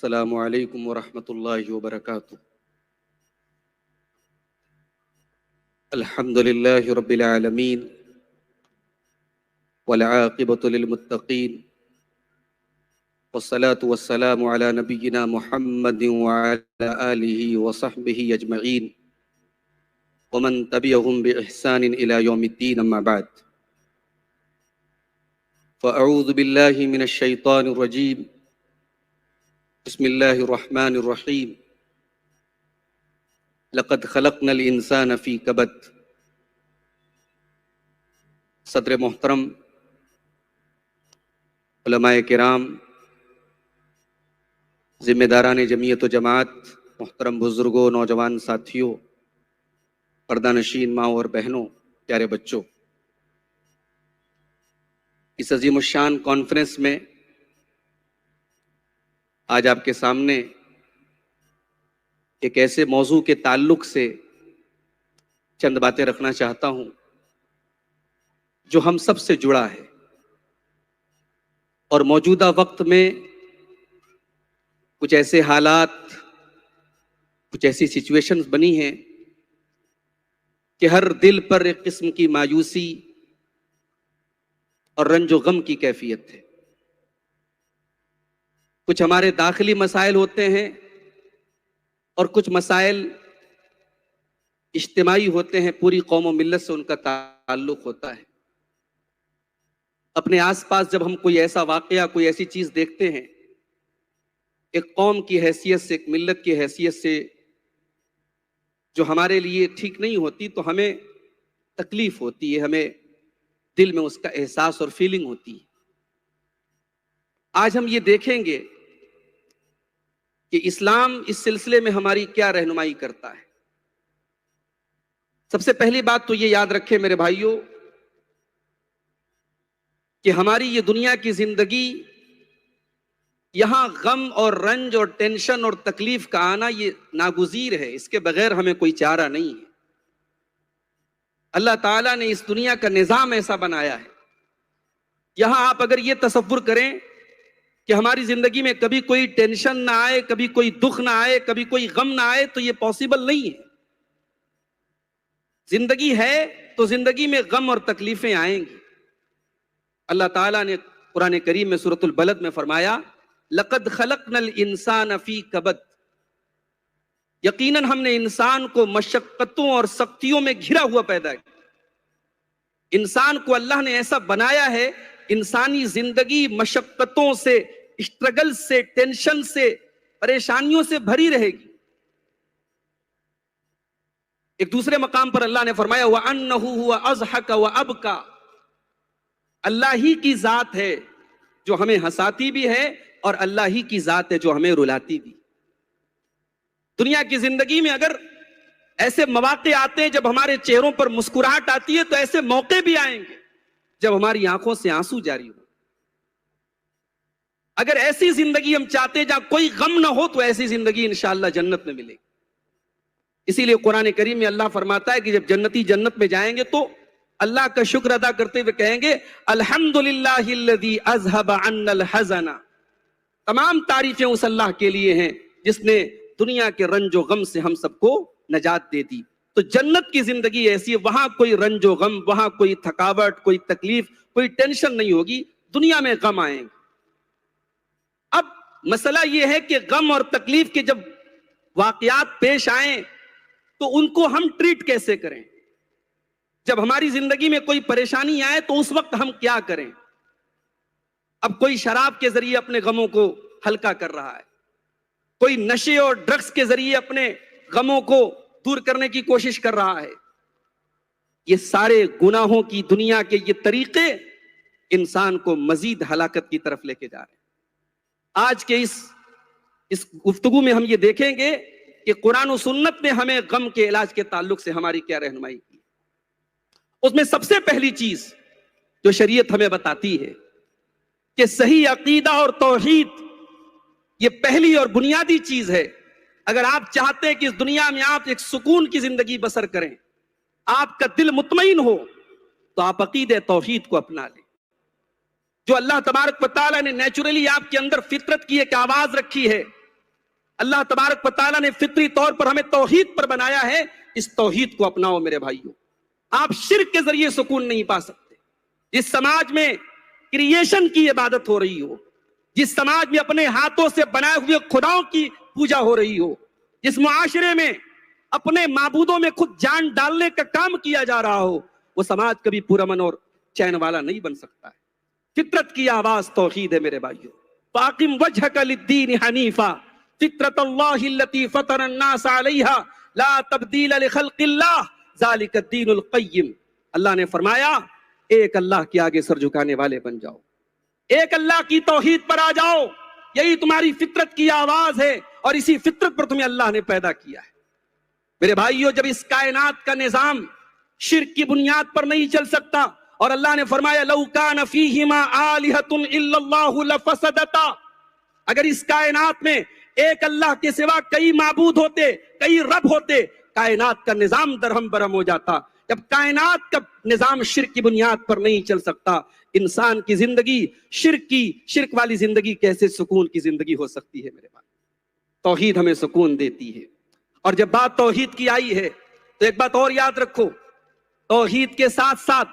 السلام علیکم ورحمۃ اللہ وبرکاتہ۔ الحمد للہ رب العالمین والعاقبۃ للمتقین والصلاة والسلام علی نبینا محمد وعلی آلہ وصحبہ اجمعین ومن تبعہم بإحسان الی یوم الدین، اما بعد فاعوذ باللہ من الشیطان الرجیم، بسم اللہ الرحمن الرحیم۔ لقد خلقنا الانسان فی کبد۔ صدر محترم، علماء کرام، ذمہ داران جمعیت و جماعت، محترم بزرگوں، نوجوان ساتھیوں، پردہ نشین ماؤں اور بہنوں، پیارے بچوں، اس عظیم الشان کانفرنس میں آج آپ کے سامنے ایک ایسے موضوع کے تعلق سے چند باتیں رکھنا چاہتا ہوں جو ہم سب سے جڑا ہے، اور موجودہ وقت میں کچھ ایسے حالات، کچھ ایسی سچویشنز بنی ہیں کہ ہر دل پر ایک قسم کی مایوسی اور رنج و غم کی کیفیت ہے۔ کچھ ہمارے داخلی مسائل ہوتے ہیں اور کچھ مسائل اجتماعی ہوتے ہیں، پوری قوم و ملت سے ان کا تعلق ہوتا ہے۔ اپنے آس پاس جب ہم کوئی ایسا واقعہ، کوئی ایسی چیز دیکھتے ہیں، ایک قوم کی حیثیت سے، ایک ملت کی حیثیت سے، جو ہمارے لیے ٹھیک نہیں ہوتی، تو ہمیں تکلیف ہوتی ہے، ہمیں دل میں اس کا احساس اور فیلنگ ہوتی ہے۔ آج ہم یہ دیکھیں گے کہ اسلام اس سلسلے میں ہماری کیا رہنمائی کرتا ہے۔ سب سے پہلی بات تو یہ یاد رکھیں میرے بھائیوں کہ ہماری یہ دنیا کی زندگی، یہاں غم اور رنج اور ٹینشن اور تکلیف کا آنا یہ ناگزیر ہے، اس کے بغیر ہمیں کوئی چارہ نہیں ہے۔ اللہ تعالیٰ نے اس دنیا کا نظام ایسا بنایا ہے، یہاں آپ اگر یہ تصور کریں کہ ہماری زندگی میں کبھی کوئی ٹینشن نہ آئے، کبھی کوئی دکھ نہ آئے، کبھی کوئی غم نہ آئے، تو یہ پاسبل نہیں ہے۔ زندگی ہے تو زندگی میں غم اور تکلیفیں آئیں گی۔ اللہ تعالیٰ نے قرآن کریم میں سورۃ البلد میں فرمایا، لقد خلقنا الانسان فی کبد، یقیناً ہم نے انسان کو مشقتوں اور سختیوں میں گھرا ہوا پیدا کیا۔ انسان کو اللہ نے ایسا بنایا ہے، انسانی زندگی مشقتوں سے، اسٹرگل سے، ٹینشن سے، پریشانیوں سے بھری رہے گی۔ ایک دوسرے مقام پر اللہ نے فرمایا وَأَنَّهُ هُوَ أَضْحَكَ وَأَبْكَى، اللہ ہی کی ذات ہے جو ہمیں ہنساتی بھی ہے، اور اللہ ہی کی ذات ہے جو ہمیں رلاتی بھی۔ دنیا کی زندگی میں اگر ایسے مواقع آتے ہیں جب ہمارے چہروں پر مسکراہٹ آتی ہے، تو ایسے موقع بھی آئیں گے جب ہماری آنکھوں سے آنسو جاری ہو۔ اگر ایسی زندگی ہم چاہتے ہیں جہاں کوئی غم نہ ہو، تو ایسی زندگی انشاءاللہ جنت میں ملے گی۔ اسی لیے قرآن کریم میں اللہ فرماتا ہے کہ جب جنتی جنت میں جائیں گے تو اللہ کا شکر ادا کرتے ہوئے کہیں گے الحمدللہ الذی اذھب عنا الحزن، تمام تعریفیں اس اللہ کے لیے ہیں جس نے دنیا کے رنج و غم سے ہم سب کو نجات دے دی۔ تو جنت کی زندگی ایسی ہے، وہاں کوئی رنج و غم، وہاں کوئی تھکاوٹ، کوئی تکلیف، کوئی ٹینشن نہیں ہوگی۔ دنیا میں غم آئیں گے۔ اب مسئلہ یہ ہے کہ غم اور تکلیف کے جب واقعات پیش آئیں تو ان کو ہم ٹریٹ کیسے کریں؟ جب ہماری زندگی میں کوئی پریشانی آئے تو اس وقت ہم کیا کریں؟ اب کوئی شراب کے ذریعے اپنے غموں کو ہلکا کر رہا ہے، کوئی نشے اور ڈرگز کے ذریعے اپنے غموں کو دور کرنے کی کوشش کر رہا ہے۔ یہ سارے گناہوں کی دنیا کے یہ طریقے انسان کو مزید ہلاکت کی طرف لے کے جا رہے ہیں۔ آج کے اس گفتگو میں ہم یہ دیکھیں گے کہ قرآن و سنت نے ہمیں غم کے علاج کے تعلق سے ہماری کیا رہنمائی کی۔ اس میں سب سے پہلی چیز جو شریعت ہمیں بتاتی ہے کہ صحیح عقیدہ اور توحید یہ پہلی اور بنیادی چیز ہے۔ اگر آپ چاہتے ہیں کہ اس دنیا میں آپ ایک سکون کی زندگی بسر کریں، آپ کا دل مطمئن ہو، تو آپ عقیدہ توحید کو اپنا لیں۔ جو اللہ تبارک و تعالیٰ نے نیچرلی آپ کے اندر فطرت کی ایک آواز رکھی ہے اللہ تبارک و تعالیٰ نے فطری طور پر ہمیں توحید پر بنایا ہے، اس توحید کو اپناؤ میرے بھائیوں۔ آپ شرک کے ذریعے سکون نہیں پا سکتے۔ جس سماج میں کریشن کی عبادت ہو رہی ہو، جس سماج میں اپنے ہاتھوں سے بنائے ہوئے خداؤں کی پوجا ہو رہی ہو، جس معاشرے میں اپنے معبودوں میں خود جان ڈالنے کا کام کیا جا رہا ہو، وہ سماج کبھی پرامن اور چین والا نہیں بن سکتا ہے۔ فطرت کی آواز توحید ہے میرے بھائیوں۔ فاقم وجہک للدین حنیفا فطرت اللہ التی فطر الناس علیہا لا تبدیل لخلق اللہ ذالک الدین القیم۔ اللہ نے فرمایا ایک اللہ کے آگے سر جھکانے والے بن جاؤ، ایک اللہ کی توحید پر آ جاؤ، یہی تمہاری فطرت کی آواز ہے، اور اسی فطرت پر تمہیں اللہ نے پیدا کیا ہے۔ میرے بھائیوں، جب اس کائنات کا نظام شرک کی بنیاد پر نہیں چل سکتا، اور اللہ نے فرمایا لو کان فیہما آلہۃ الا اللہ لفسدتا، اگر اس کائنات میں ایک اللہ کے سوا کئی معبود ہوتے، کئی رب ہوتے، کائنات کا نظام درہم برہم ہو جاتا۔ جب کائنات کا نظام شرک کی بنیاد پر نہیں چل سکتا، انسان کی زندگی شرک والی زندگی کیسے سکون کی زندگی ہو سکتی ہے میرے بھائی؟ توحید ہمیں سکون دیتی ہے۔ اور جب بات توحید کی آئی ہے تو ایک بات اور یاد رکھو، توحید کے ساتھ ساتھ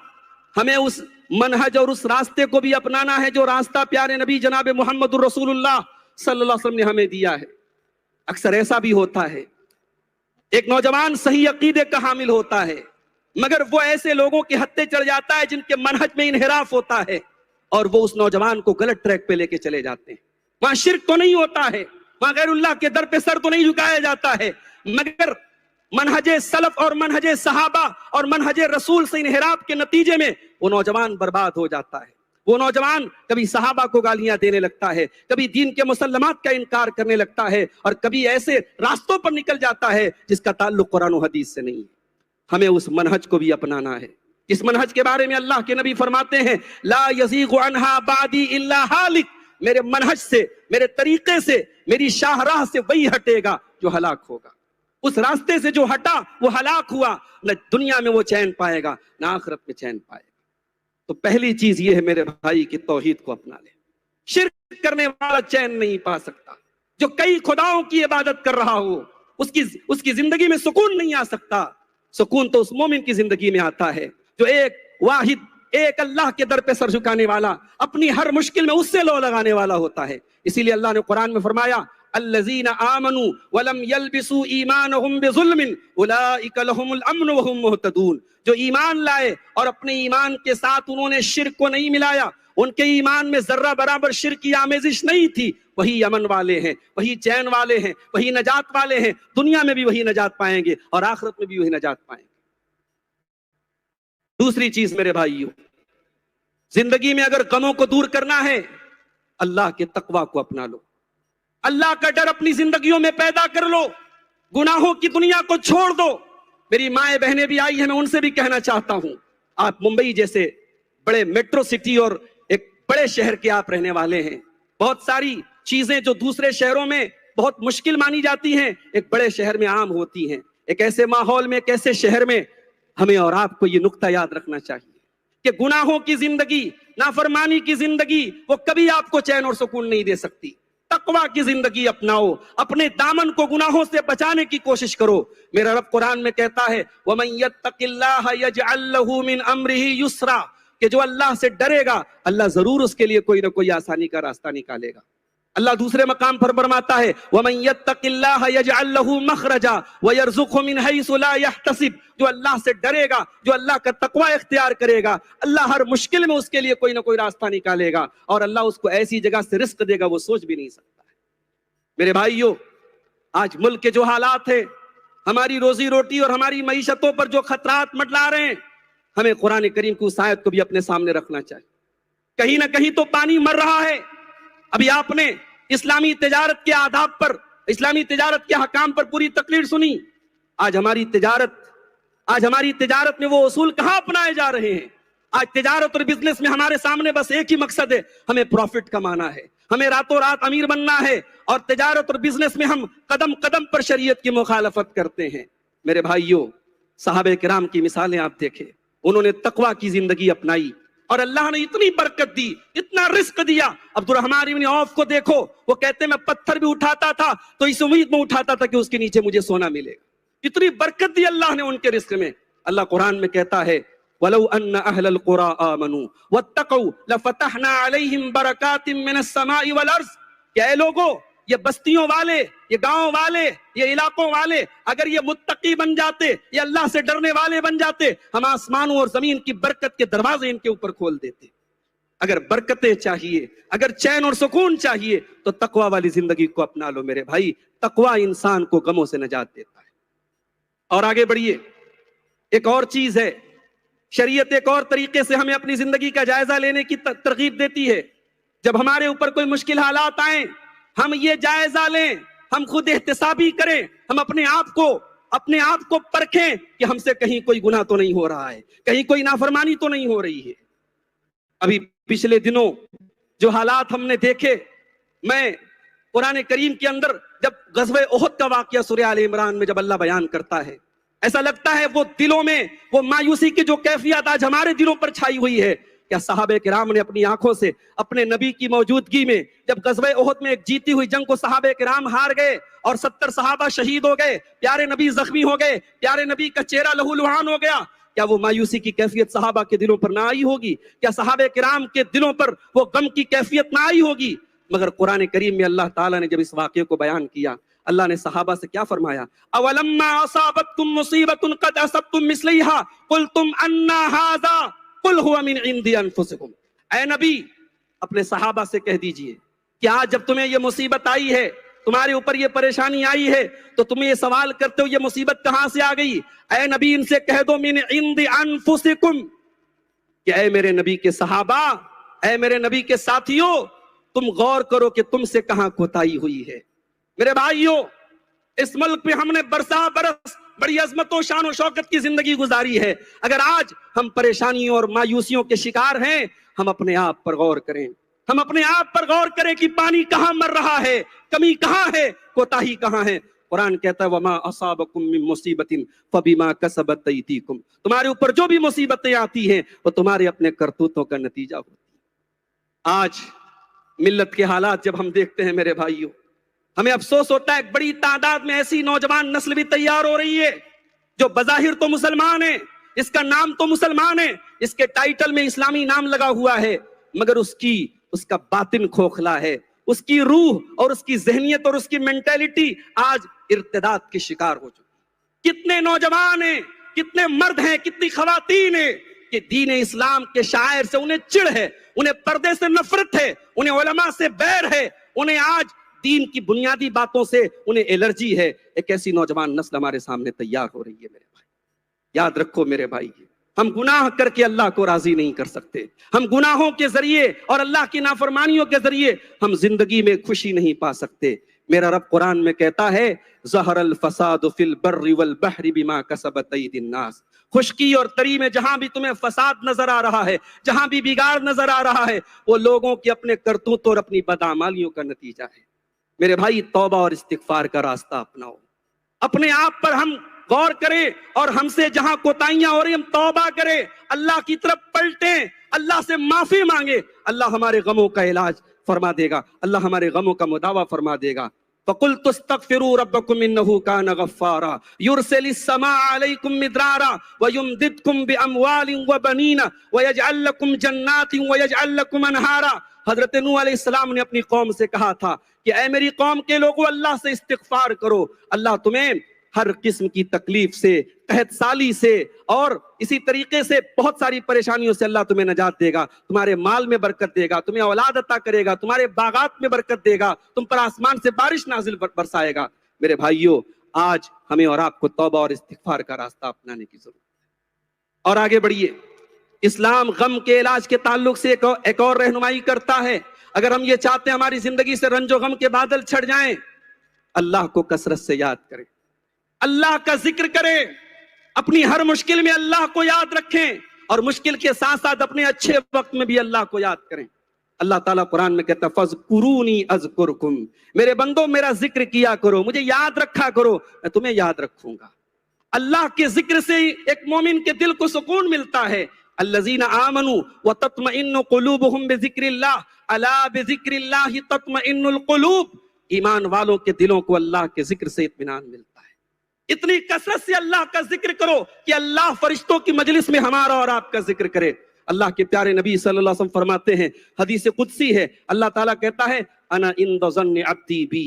ہمیں اس منہج اور اس راستے کو بھی اپنانا ہے جو راستہ پیارے نبی جناب محمد الرسول اللہ صلی اللہ علیہ وسلم نے ہمیں دیا ہے۔ اکثر ایسا بھی ہوتا ہے، ایک نوجوان صحیح عقیدے کا حامل ہوتا ہے، مگر وہ ایسے لوگوں کے ہتھے چڑھ جاتا ہے جن کے منہج میں انحراف ہوتا ہے، اور وہ اس نوجوان کو غلط ٹریک پہ لے کے چلے جاتے ہیں۔ وہاں شرک تو نہیں ہوتا ہے، وہاں غیر اللہ کے در پہ سر تو نہیں جھکایا جاتا ہے، مگر منہج سلف اور منہج صحابہ اور منہج رسول سے انحراف کے نتیجے میں وہ نوجوان برباد ہو جاتا ہے۔ وہ نوجوان کبھی صحابہ کو گالیاں دینے لگتا ہے، کبھی دین کے مسلمات کا انکار کرنے لگتا ہے، اور کبھی ایسے راستوں پر نکل جاتا ہے جس کا تعلق قرآن و حدیث سے نہیں ہے۔ ہمیں اس منہج کو بھی اپنانا ہے، اس منہج کے بارے میں اللہ کے نبی فرماتے ہیں لا یزیغ عنہا بعدی الا ہالک، میرے منہج سے، میرے طریقے سے، میری شاہراہ سے وہی ہٹے گا جو ہلاک ہوگا۔ اس راستے سے جو ہٹا وہ ہلاک ہوا، نہ دنیا میں وہ چین پائے گا نہ آخرت میں چین پائے گا۔ تو پہلی چیز یہ ہے میرے بھائی کہ توحید کو اپنا لے۔ شرک کرنے والا چین نہیں پا سکتا، جو کئی خداؤں کی عبادت کر رہا ہو اس کی زندگی میں سکون نہیں آ سکتا۔ سکون تو اس مومن کی زندگی میں آتا ہے جو ایک واحد ایک اللہ کے در پہ سر جھکانے والا، اپنی ہر مشکل میں اس سے لو لگانے والا ہوتا ہے۔ اسی لیے اللہ نے قرآن میں فرمایا الذین آمنوا ولم يلبسوا ایمانہم بظلم اولئک لہم الامن وہم مہتدون، جو ایمان لائے اور اپنے ایمان کے ساتھ انہوں نے شرک کو نہیں ملایا، ان کے ایمان میں ذرہ برابر شرک کی آمیزش نہیں تھی، وہی امن والے ہیں، وہی چین والے ہیں، وہی نجات والے ہیں۔ دنیا میں بھی وہی نجات پائیں گے اور آخرت میں بھی وہی نجات پائیں گے۔ دوسری چیز میرے بھائیوں، زندگی میں اگر غموں کو دور کرنا ہے، اللہ کے تقوی کو اپنا لو، اللہ کا ڈر اپنی زندگیوں میں پیدا کر لو، گناہوں کی دنیا کو چھوڑ دو۔ میری مائیں بہنیں بھی آئی ہیں، میں ان سے بھی کہنا چاہتا ہوں، آپ ممبئی جیسے بڑے میٹرو سٹی اور ایک بڑے شہر کے آپ رہنے والے ہیں، بہت ساری چیزیں جو دوسرے شہروں میں بہت مشکل مانی جاتی ہیں ایک بڑے شہر میں عام ہوتی ہیں۔ ایک ایسے ماحول میں، ایک ایسے شہر میں ہمیں اور آپ کو یہ نقطہ یاد رکھنا چاہیے کہ گناہوں کی زندگی، نافرمانی کی زندگی وہ کبھی آپ کو چین اور سکون نہیں دے سکتی۔ تقوی کی زندگی اپناؤ، اپنے دامن کو گناہوں سے بچانے کی کوشش کرو۔ میرا رب قرآن میں کہتا ہے وَمَن يَتَّقِ اللَّهَ يَجْعَل لَّهُ مِنْ أَمْرِهِ يُسْرًا، کہ جو اللہ سے ڈرے گا اللہ ضرور اس کے لیے کوئی نہ کوئی آسانی کا راستہ نکالے گا۔ اللہ دوسرے مقام پر فرماتا ہے وَمَن يَتَّقِ اللَّهَ يَجْعَل لَّهُ مَخْرَجًا وَيَرْزُقْهُ مِنْ حَيْثُ لَا يَحْتَسِبُ، جو اللہ سے ڈرے گا، جو اللہ کا تقوی اختیار کرے گا، اللہ ہر مشکل میں اس کے لیے کوئی نہ کوئی راستہ نکالے گا، اور اللہ اس کو ایسی جگہ سے رزق دے گا وہ سوچ بھی نہیں سکتا ہے۔ میرے بھائیوں، آج ملک کے جو حالات ہیں، ہماری روزی روٹی اور ہماری معیشتوں پر جو خطرات منڈلا رہے ہیں، ہمیں قرآن کریم کی اس آیت کو بھی اپنے سامنے رکھنا چاہیے۔ کہیں نہ کہیں تو پانی مر رہا ہے۔ ابھی آپ نے اسلامی تجارت کے آداب پر، اسلامی تجارت کے حکام پر پوری تقریر سنی۔ آج ہماری تجارت میں وہ اصول کہاں اپنائے جا رہے ہیں؟ آج تجارت اور بزنس میں ہمارے سامنے بس ایک ہی مقصد ہے، ہمیں پروفٹ کمانا ہے، ہمیں راتوں رات امیر بننا ہے، اور تجارت اور بزنس میں ہم قدم قدم پر شریعت کی مخالفت کرتے ہیں۔ میرے بھائیوں، صحابہ کرام کی مثالیں آپ دیکھیں، انہوں نے تقوی کی زندگی اپنائی، اور اللہ نے اتنی برکت دی، اتنا رزق دیا. عبد الرحمن ابن عوف کو دیکھو، وہ کہتے ہیں میں پتھر بھی اٹھاتا تھا تو اس امید میں اٹھاتا تھا کہ اس کے نیچے مجھے سونا ملے گا. اتنی برکت دی اللہ نے ان کے رزق میں. اللہ قرآن میں کہتا ہے وَلَوْ أَنَّ أَهْلَ الْقُرَىٰ آمَنُوا وَاتَّقَوْا لَفَتَحْنَا عَلَيْهِمْ بَرَكَاتٍ مِّنَ السَّمَاءِ وَالْأَرْضِ. کہ اے لوگوں، یہ بستیوں والے، یہ گاؤں والے، یہ علاقوں والے اگر یہ متقی بن جاتے، یہ اللہ سے ڈرنے والے بن جاتے، ہم آسمانوں اور زمین کی برکت کے دروازے ان کے اوپر کھول دیتے. اگر برکتیں چاہیے، اگر چین اور سکون چاہیے تو تقوی والی زندگی کو اپنا لو میرے بھائی. تقوی انسان کو غموں سے نجات دیتا ہے. اور آگے بڑھیے، ایک اور چیز ہے، شریعت ایک اور طریقے سے ہمیں اپنی زندگی کا جائزہ لینے کی ترغیب دیتی ہے. جب ہمارے اوپر کوئی مشکل حالات آئیں، ہم یہ جائزہ لیں، ہم خود احتسابی کریں، ہم اپنے آپ کو پرکھیں کہ ہم سے کہیں کوئی گناہ تو نہیں ہو رہا ہے، کہیں کوئی نافرمانی تو نہیں ہو رہی ہے. ابھی پچھلے دنوں جو حالات ہم نے دیکھے، میں قرآن کریم کے اندر جب غزوہ احد کا واقعہ سورہ آل عمران میں جب اللہ بیان کرتا ہے، ایسا لگتا ہے وہ دلوں میں وہ مایوسی کی جو کیفیت آج ہمارے دلوں پر چھائی ہوئی ہے. کیا صحابہ کرام نے اپنی آنکھوں سے اپنے نبی کی موجودگی میں جب غزوہ احد میں ایک جیتی ہوئی جنگ کو صحابہ کرام ہار گئے اور 70 صحابہ شہید ہو گئے، پیارے نبی زخمی ہو گئے، پیارے نبی کا چہرہ لہو لہان ہو گیا، کیا وہ مایوسی کی کیفیت صحابہ کے دلوں پر نہ آئی ہوگی؟ کیا صحابہ کرام کے دلوں پر وہ غم کی کیفیت نہ آئی ہوگی؟ مگر قرآن کریم میں اللہ تعالیٰ نے جب اس واقعے کو بیان کیا، اللہ نے صحابہ سے کیا فرمایا؟ اولما اصابتکم مصیبت قد اصبتم مثلیہا قلتم انا ھذا قل هو من عند انفسکم. اے نبی، اپنے صحابہ سے کہہ دیجئے کہ آج جب تمہیں یہ مصیبت آئی ہے، تمہارے اوپر یہ پریشانی آئی ہے، تو تمہیں یہ سوال کرتے ہو یہ مصیبت کہاں سے آ گئی؟ اے نبی ان سے کہہ دو من عند انفسکم، کہ اے میرے نبی کے صحابہ، اے میرے نبی کے ساتھیوں، تم غور کرو کہ تم سے کہاں کوتاہی ہوئی ہے. میرے بھائیوں، اس ملک پہ ہم نے برسا برس بڑی عظمت و شان و شوکت کی زندگی گزاری ہے. اگر آج ہم پریشانیوں اور مایوسیوں کے شکار ہیں، ہم اپنے آپ پر غور کریں، ہم اپنے آپ پر غور کریں کہ پانی کہاں مر رہا ہے، کمی کہاں ہے، کوتاہی کہاں ہے. قرآن کہتا ہے وَمَا أَصَابَكُم مِّن مُّصِيبَةٍ فَبِمَا كَسَبَتْ أَيْدِيكُم. تمہارے اوپر جو بھی مصیبتیں آتی ہیں وہ تمہارے اپنے کرتوتوں کا نتیجہ ہوتی ہے. آج ملت کے حالات جب ہم دیکھتے ہیں میرے بھائیوں، ہمیں افسوس ہوتا ہے. ایک بڑی تعداد میں ایسی نوجوان نسل بھی تیار ہو رہی ہے جو بظاہر تو مسلمان ہے، اس کا نام تو مسلمان ہے، اس کے ٹائٹل میں اسلامی نام لگا ہوا ہے، مگر اس کا باطن کھوکھلا ہے، اس کی روح اور اس کی ذہنیت اور اس کی مینٹیلٹی آج ارتداد کے شکار ہو چکی. کتنے نوجوان ہیں، کتنے مرد ہیں، کتنی خواتین ہیں کہ دین اسلام کے شاعر سے انہیں چڑ ہے، انہیں پردے سے نفرت ہے، انہیں علماء سے بیر ہے، انہیں آج دین کی بنیادی باتوں سے انہیں الرجی ہے. ایک ایسی نوجوان نسل ہمارے سامنے تیار ہو رہی ہے میرے بھائی. یاد رکھو میرے بھائی، ہم گناہ کر کے اللہ کو راضی نہیں کر سکتے. ہم گناہوں کے ذریعے اور اللہ کی نافرمانیوں کے ذریعے ہم زندگی میں خوشی نہیں پا سکتے. میرا رب قرآن میں کہتا ہے ظہر الفساد فی البر والبحر بما کسبت ایدی الناس. خشکی اور تری میں جہاں بھی تمہیں فساد نظر آ رہا ہے، جہاں بھی بگاڑ نظر آ رہا ہے، وہ لوگوں کے اپنے کرتوتوں اور اپنی بدعمالیوں کا نتیجہ ہے. میرے بھائی، توبہ اور استغفار کا راستہ اپناؤ، اپنے آپ پر ہم غور کریں اور ہم سے جہاں کوتاہیاں ہو رہی ہم توبہ کریں، اللہ کی طرف پلٹیں، اللہ سے معافی مانگے. اللہ ہمارے غموں کا علاج فرما دے گا، اللہ ہمارے غموں کا مداوع فرما دے گا. فَقُلْتُ اسْتَغْفِرُوا رَبَّكُمْ إِنَّهُ كَانَ غَفَّارًا يُرْسِلِ السَّمَاءَ عَلَيْكُمْ مِدْرَارًا وَيُمْدِدْكُمْ بِأَمْوَالٍ وَبَنِينَ وَيَجْعَلْ لَكُمْ جَنَّاتٍ وَيَجْعَلْ لَكُمْ أَنْهَارًا. حضرت نوح علیہ السلام نے اپنی قوم سے کہا تھا کہ اے میری قوم کے لوگوں، اللہ سے استغفار کرو، اللہ تمہیں ہر قسم کی تکلیف سے، قحط سالی سے اور اسی طریقے سے بہت ساری پریشانیوں سے اللہ تمہیں نجات دے گا، تمہارے مال میں برکت دے گا، تمہیں اولاد عطا کرے گا، تمہارے باغات میں برکت دے گا، تم پر آسمان سے بارش نازل برسائے گا. میرے بھائیوں، آج ہمیں اور آپ کو توبہ اور استغفار کا راستہ اپنانے کی ضرورت ہے. اور آگے بڑھیے. اسلام غم کے علاج کے تعلق سے ایک اور رہنمائی کرتا ہے. اگر ہم یہ چاہتے ہیں ہماری زندگی سے رنج و غم کے بادل چھڑ جائیں، اللہ کو کثرت سے یاد کریں، اللہ کا ذکر کریں، اپنی ہر مشکل میں اللہ کو یاد رکھیں اور مشکل کے ساتھ ساتھ اپنے اچھے وقت میں بھی اللہ کو یاد کریں. اللہ تعالیٰ قرآن میں کہتا ہے فَاذْكُرُونِي أَذْكُرْكُمْ. میرے بندوں میرا ذکر کیا کرو، مجھے یاد رکھا کرو، میں تمہیں یاد رکھوں گا. اللہ کے ذکر سے ایک مومن کے دل کو سکون ملتا ہے. الذین آمنوا وتطمئن قلوبہم بذکر اللہ الا بذکر اللہ تطمئن القلوب، ایمان والوں کے دلوں کو اللہ کے ذکر سے اطمینان ملتا ہے۔ اتنی کثرت سے اللہ کا ذکر کرو کہ اللہ فرشتوں کی مجلس میں ہمارا اور آپ کا ذکر کرے۔ اللہ کے پیارے نبی صلی اللہ علیہ وسلم فرماتے ہیں، حدیث قدسی ہے، اللہ تعالیٰ کہتا ہے انا عند ظن عبدی بی،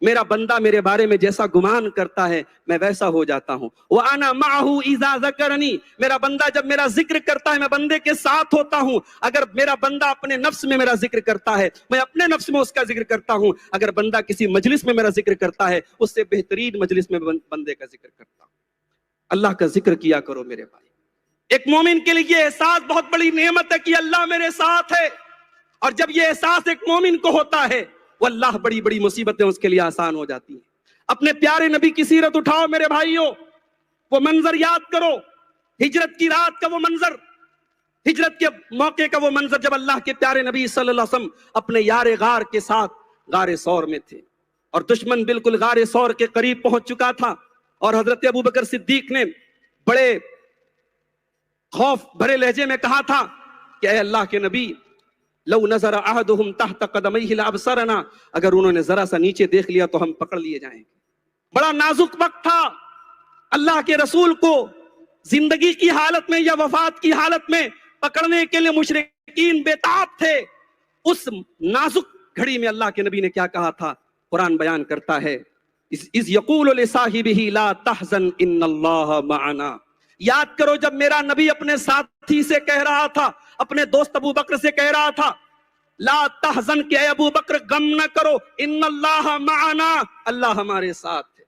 میرا بندہ میرے بارے میں جیسا گمان کرتا ہے میں ویسا ہو جاتا ہوں۔ وَأَنَا مَعَهُ إِذَا ذَكَرَنِي، میرا بندہ جب میرا ذکر کرتا ہے میں بندے کے ساتھ ہوتا ہوں۔ اگر میرا بندہ اپنے نفس میں میرا ذکر کرتا ہے میں اپنے نفس میں اس کا ذکر کرتا ہوں۔ اگر بندہ کسی مجلس میں میرا ذکر کرتا ہے اس سے بہترین مجلس میں بندے کا ذکر کرتا ہوں۔ اللہ کا ذکر کیا کرو میرے بھائی۔ ایک مومن کے لیے یہ احساس بہت بڑی نعمت ہے کہ اللہ میرے ساتھ ہے، اور جب یہ احساس ایک مومن کو ہوتا ہے وہ اللہ بڑی بڑی مصیبتیں اس کے لیے آسان ہو جاتی ہیں۔ اپنے پیارے نبی کی سیرت اٹھاؤ میرے بھائیوں، وہ منظر یاد کرو، ہجرت کی رات کا وہ منظر، ہجرت کے موقع کا وہ منظر جب اللہ کے پیارے نبی صلی اللہ علیہ وسلم اپنے یار غار کے ساتھ غار ثور میں تھے، اور دشمن بالکل غار ثور کے قریب پہنچ چکا تھا، اور حضرت ابوبکر صدیق نے بڑے خوف بھرے لہجے میں کہا تھا کہ اے اللہ کے نبی، لو نظر احدهم تحت قدمیہ لابصرنا، اگر انہوں نے ذرا سا نیچے دیکھ لیا تو ہم پکڑ لیے جائیں گے۔ بڑا نازک وقت تھا، اللہ کے رسول کو زندگی کی حالت میں یا وفات کی حالت میں پکڑنے کے لیے مشرکین بےتاب تھے۔ اس نازک گھڑی میں اللہ کے نبی نے کیا کہا تھا؟ قرآن بیان کرتا ہے اذ یقول لصاحبہ لا تحزن ان اللہ معنا۔ یاد کرو جب میرا نبی اپنے ساتھی سے کہہ رہا تھا، اپنے دوست ابو بکر سے کہہ رہا تھا لا تحزن، کہ اے ابو بکر غم نہ کرو، ان اللہ معنا، اللہ ہمارے ساتھ ہے۔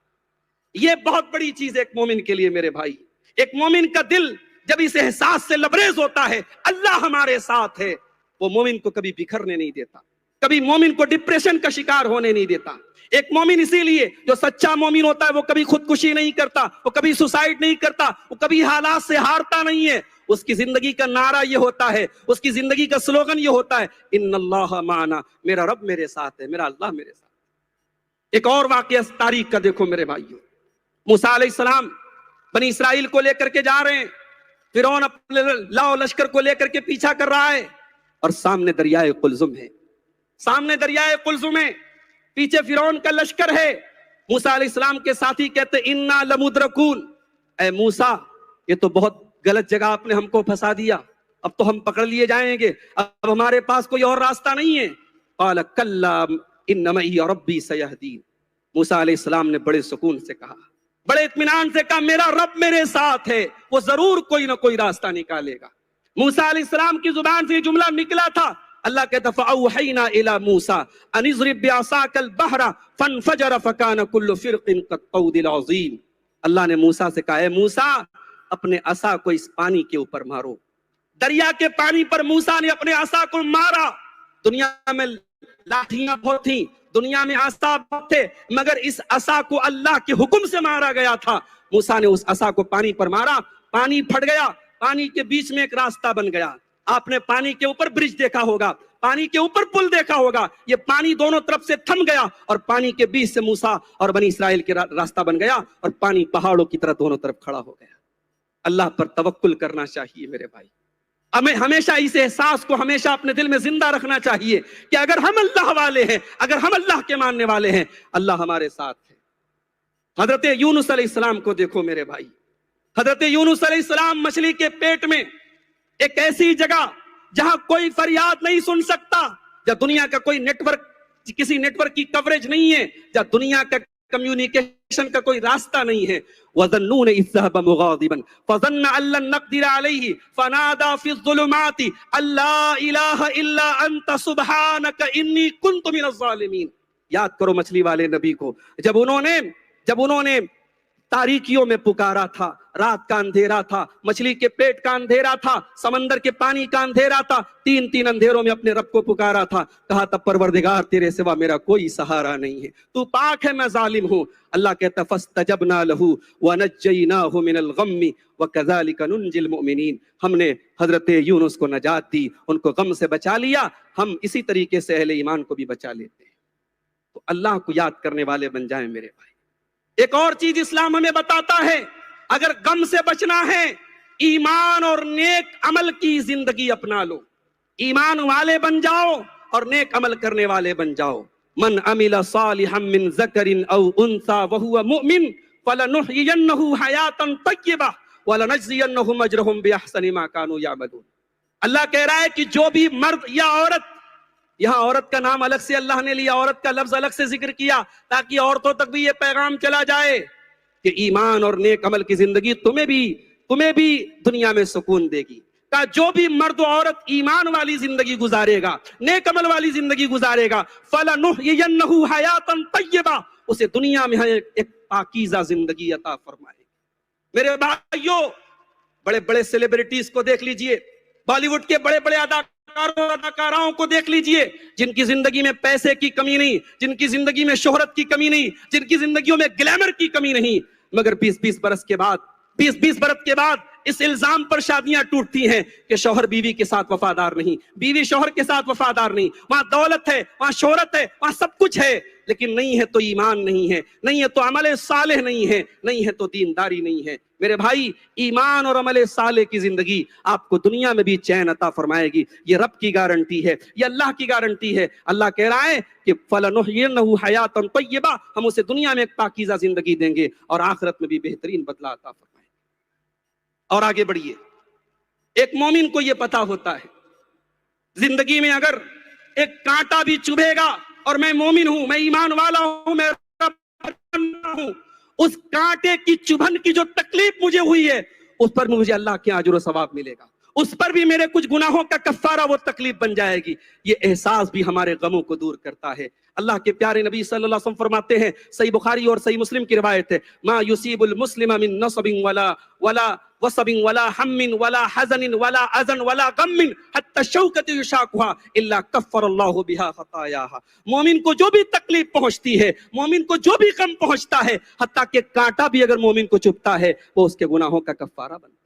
یہ بہت بڑی چیز ہے ایک مومن کے لیے میرے بھائی۔ ایک مومن کا دل جب اس احساس سے لبریز ہوتا ہے اللہ ہمارے ساتھ ہے، وہ مومن کو کبھی بکھرنے نہیں دیتا، کبھی مومن کو ڈپریشن کا شکار ہونے نہیں دیتا۔ ایک مومن اسی لیے جو سچا مومن ہوتا ہے وہ کبھی خودکشی نہیں کرتا، وہ کبھی سوسائڈ نہیں کرتا، وہ کبھی حالات سے ہارتا نہیں ہے۔ اس کی زندگی کا نعرہ یہ ہوتا ہے، اس کی زندگی کا سلوگن یہ ہوتا ہے ان اللہ معنا، میرا رب میرے ساتھ ہے، میرا اللہ میرے ساتھ ہے۔ ایک اور واقعہ تاریخ کا دیکھو میرے بھائیوں، موسیٰ علیہ السلام بنی اسرائیل کو لے کر کے جا رہے ہیں، فرعون اپنے لاؤ لشکر کو لے کر کے پیچھا کر رہا ہے، اور سامنے دریائے قلزم ہے، سامنے دریائے قلزم ہے، پیچھے فرعون کا لشکر ہے۔ موسیٰ علیہ السلام کے ساتھی کہتے انا لمدرکون، اے موسیٰ یہ تو بہت غلط جگہ آپ نے ہم کو پھنسا دیا، اب تو ہم پکڑ لیے جائیں گے، اب ہمارے پاس کوئی اور راستہ نہیں ہے۔ قال کلا ان معی ربی سیہدین، موسیٰ علیہ السلام نے بڑے سکون سے کہا، بڑے اطمینان سے کہا میرا رب میرے ساتھ ہے، وہ ضرور کوئی نہ کوئی راستہ نکالے گا۔ موسیٰ علیہ السلام کی زبان سے یہ جملہ نکلا تھا، اللہ کہتا فَأَوْحَيْنَا إِلَى مُوسَىٰ أَنِ اضْرِب بِّعَصَاكَ الْبَحْرَ فَانْفَجَرَ فَكَانَ كُلُّ فِرْقٍ كَالطَّوْدِ الْعَظِيمِ۔ اللہ نے موسیٰ سے کہا اے موسیٰ اپنے عصا کو اس پانی کے اوپر مارو۔ دریا کے پانی پر موسیٰ نے اپنے عصا کو مارا۔ دنیا میں لاٹھیاں بہت تھیں، دنیا میں عصا بہت تھے، مگر اس عصا کو اللہ کے حکم سے مارا گیا تھا۔ موسیٰ نے اس عصا کو پانی پر مارا، پانی پھٹ گیا، پانی کے بیچ میں ایک راستہ بن گیا۔ آپ نے پانی کے اوپر برج دیکھا ہوگا، پانی کے اوپر پل دیکھا ہوگا، یہ پانی دونوں طرف سے تھم گیا اور پانی کے بیچ سے موسیٰ اور بنی اسرائیل کے راستہ بن گیا، اور پانی پہاڑوں کی طرح دونوں طرف کھڑا ہو گیا۔ اللہ پر توکل کرنا چاہیے میرے بھائی، ہمیں ہمیشہ اس احساس کو ہمیشہ اپنے دل میں زندہ رکھنا چاہیے کہ اگر ہم اللہ والے ہیں، اگر ہم اللہ کے ماننے والے ہیں، اللہ ہمارے ساتھ ہے۔ حضرت یونس علیہ السلام کو دیکھو میرے بھائی، حضرت یونس علیہ السلام مچھلی کے پیٹ میں، ایک ایسی جگہ جہاں کوئی فریاد نہیں سن سکتا، جہاں دنیا کا کوئی نیٹ ورک، کسی نیٹ ورک کی کوریج نہیں ہے، جہاں دنیا کا کمیونیکیشن کا کوئی راستہ نہیں ہے۔ وَظَنُّونَ إِذْ ذَهَبَ مُغَاضِبًا فَظَنَّ أَن لَّن نَّقْدِرَ عَلَيْهِ فَنَادَىٰ فِي الظُّلُمَاتِ أَن لَّا إِلَٰهَ إِلَّا أَنتَ سُبْحَانَكَ إِنِّي كُنتُ مِنَ الظَّالِمِينَ۔ یاد کرو مچھلی والے نبی کو، جب انہوں نے تاریکیوں میں پکارا تھا، رات کا اندھیرا تھا، مچھلی کے پیٹ کا اندھیرا تھا، سمندر کے پانی کا اندھیرا تھا، تین اندھیروں میں اپنے رب کو پکارا تھا، کہا تھا پروردگار تیرے سوا میرا کوئی سہارا نہیں ہے، تو پاک ہے میں ظالم ہوں۔ اللہ کہتا فاستجبنا له ونجيناه من الغم وكذلك ننجي المؤمنين، ہم نے حضرت یونس کو نجات دی، ان کو غم سے بچا لیا، ہم اسی طریقے سے اہل ایمان کو بھی بچا لیتے ہیں۔ تو اللہ کو یاد کرنے والے بن جائیں میرے بھائی۔ ایک اور چیز اسلام ہمیں بتاتا ہے، اگر غم سے بچنا ہے ایمان اور نیک عمل کی زندگی اپنا لو، ایمان والے بن جاؤ اور نیک عمل کرنے والے بن جاؤ. من عمل صالحا من ذکر او انثى وهو مؤمن فلنحيينه حیاتا طیبہ ولنجزینہم اجرہم باحسن ما كانوا يعملون. اللہ کہہ رہا ہے کہ جو بھی مرد یا عورت، یہاں عورت کا نام الگ سے اللہ نے لیا، عورت کا لفظ الگ سے ذکر کیا تاکہ عورتوں تک بھی یہ پیغام چلا جائے کہ ایمان اور نیک عمل کی زندگی تمہیں بھی دنیا میں سکون دے گی. کہ جو بھی مرد و عورت ایمان والی زندگی گزارے گا، نیک عمل والی زندگی گزارے گا، فَلَنُحْيِيَنَّهُ حَيَاةً طَيِّبَةً، اسے دنیا میں ایک پاکیزہ زندگی عطا فرمائے. میرے بھائیو، بڑے بڑے سیلیبریٹیز کو دیکھ لیجئے، بالی ووڈ کے بڑے بڑے اداکاروں اداکاراؤں کو دیکھ لیجئے، جن کی زندگی میں پیسے کی کمی نہیں، جن کی زندگی میں شہرت کی کمی نہیں، جن کی زندگیوں میں گلیمر کی کمی نہیں، مگر 20 برس کے بعد اس الزام پر شادیاں ٹوٹتی ہیں کہ شوہر بیوی کے ساتھ وفادار نہیں، بیوی شوہر کے ساتھ وفادار نہیں. وہاں دولت ہے، وہاں شہرت ہے، وہاں سب کچھ ہے، لیکن نہیں ہے تو ایمان نہیں ہے، نہیں ہے تو عمل صالح نہیں ہے، نہیں ہے تو دینداری نہیں ہے. میرے بھائی، ایمان اور عمل صالح کی زندگی آپ کو دنیا میں بھی چین عطا فرمائے گی. یہ رب کی گارنٹی ہے، یہ اللہ کی گارنٹی ہے. اللہ کہہ رہا ہے کہ فَلَنُحْيِيَنَّهُ حَيَاةً طَيِّبَةً، ہم اسے دنیا میں ایک پاکیزہ زندگی دیں گے اور آخرت میں بھی بہترین بدلہ عطا فرمائیں گے. اور آگے بڑھیے. ایک مومن کو یہ پتا ہوتا ہے زندگی میں اگر ایک کانٹا بھی چبھے گا، اور میں مومن ہوں، میں ایمان والا ہوں، میں ہوں، اس کانٹے کی چبھن کی جو تکلیف مجھے ہوئی ہے اس پر مجھے اللہ کے اجر و ثواب ملے گا، اس پر بھی میرے کچھ گناہوں کا کفارہ وہ تکلیف بن جائے گی. یہ احساس بھی ہمارے غموں کو دور کرتا ہے. اللہ کے پیارے نبی صلی اللہ علیہ وسلم فرماتے ہیں، صحیح بخاری اور صحیح مسلم کی روایت ہے، ما یصیب المسلم من نصب ولا وصب ولا ہم ولا حزن ولا اذن ولا غم حتى الشوكة يشاكها الا كفر الله بها خطاياها. مومن کو جو بھی تکلیف پہنچتی ہے، مومن کو جو بھی غم پہنچتا ہے، حتیٰ کہ کانٹا بھی اگر مومن کو چبھتا ہے وہ اس کے گناہوں کا کفارہ بنتا ہے.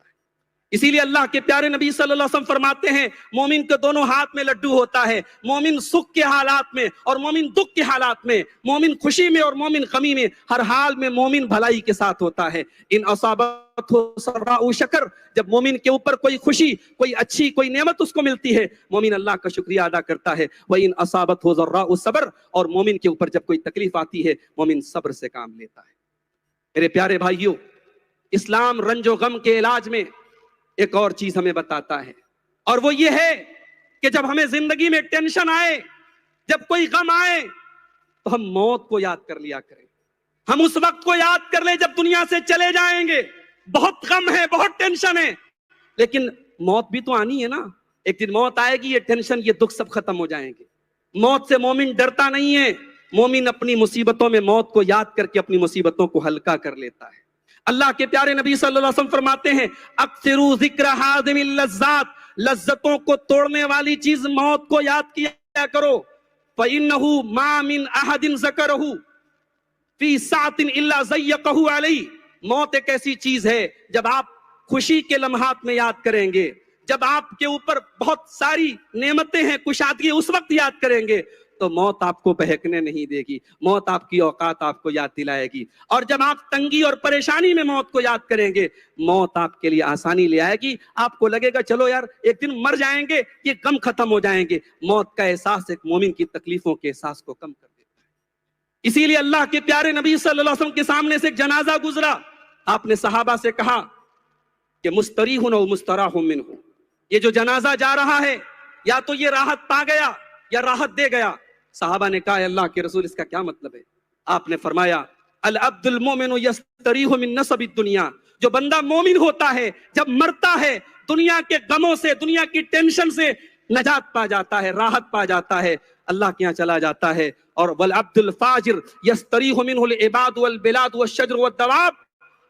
اسی لیے اللہ کے پیارے نبی صلی اللہ علیہ وسلم فرماتے ہیں، مومن کے دونوں ہاتھ میں لڈو ہوتا ہے، مومن سکھ کے حالات میں اور مومن دکھ کے حالات میں، مومن خوشی میں اور مومن غمی میں، ہر حال میں مومن بھلائی کے ساتھ ہوتا ہے. ان اصابت سراء شکر، جب مومن کے اوپر کوئی خوشی، کوئی اچھی کوئی نعمت اس کو ملتی ہے، مومن اللہ کا شکریہ ادا کرتا ہے. وَإِنْ أَصَابَتْهُ ضَرَّاءُ صبر، اور مومن کے اوپر جب کوئی تکلیف آتی ہے مومن صبر سے کام لیتا ہے. میرے پیارے بھائیوں، اسلام رنج و غم کے علاج میں ایک اور چیز ہمیں بتاتا ہے، اور وہ یہ ہے کہ جب ہمیں زندگی میں ٹینشن آئے، جب کوئی غم آئے، تو ہم موت کو یاد کر لیا کریں. ہم اس وقت کو یاد کر لیں جب دنیا سے چلے جائیں گے. بہت غم ہے، بہت ٹینشن ہے، لیکن موت بھی تو آنی ہے نا. ایک دن موت آئے گی، یہ ٹینشن یہ دکھ سب ختم ہو جائیں گے. موت سے مومن ڈرتا نہیں ہے، مومن اپنی مصیبتوں میں موت کو یاد کر کے اپنی مصیبتوں کو ہلکا کر لیتا ہے. اللہ کے پیارے نبی صلی اللہ علیہ وسلم فرماتے ہیں، اکثروا ذکر ہادم اللذات، لذتوں کو توڑنے والی چیز موت کو یاد کیا کرو. فَإِنَّهُ مَا مِنْ أَحَدٍ ذَكَرَهُ فِي سَاعَةٍ إِلَّا ضَيَّقَهُ عَلَيْهِ. موت ایک ایسی چیز ہے، جب آپ خوشی کے لمحات میں یاد کریں گے، جب آپ کے اوپر بہت ساری نعمتیں ہیں، کشادگی، اس وقت یاد کریں گے تو موت آپ کو بہکنے نہیں دے گی، موت آپ کی اوقات آپ کو یاد دلائے گی. اور جب آپ تنگی اور پریشانی میں موت کو یاد کریں گے، موت آپ کے لیے آسانی لے آئے گی. آپ کو لگے گا چلو یار ایک دن مر جائیں گے، یہ غم ختم ہو جائیں گے. موت کا احساس ایک مومن کی تکلیفوں کے احساس کو کم کر دیتا ہے. اسی لیے اللہ کے پیارے نبی صلی اللہ علیہ وسلم کے سامنے سے ایک جنازہ گزرا. آپ نے صحابہ سے کہا کہ مستریح و مستراح منہ، یہ جو جنازہ جا رہا ہے یا تو یہ راحت پا گیا یا راحت دے گیا. صحابہ نے کہا اللہ کے رسول اس کا کیا مطلب ہے؟ آپ نے فرمایا العبد المؤمن یستریح من نصب الدنیا، جو بندہ مومن ہوتا ہے جب مرتا ہے دنیا کے غموں سے، دنیا کی ٹینشن سے نجات پا جاتا ہے، راحت پا جاتا ہے، اللہ کے یہاں چلا جاتا ہے. اور والعبد الفاجر یستریح منہ العباد والبلاد والشجر والدواب،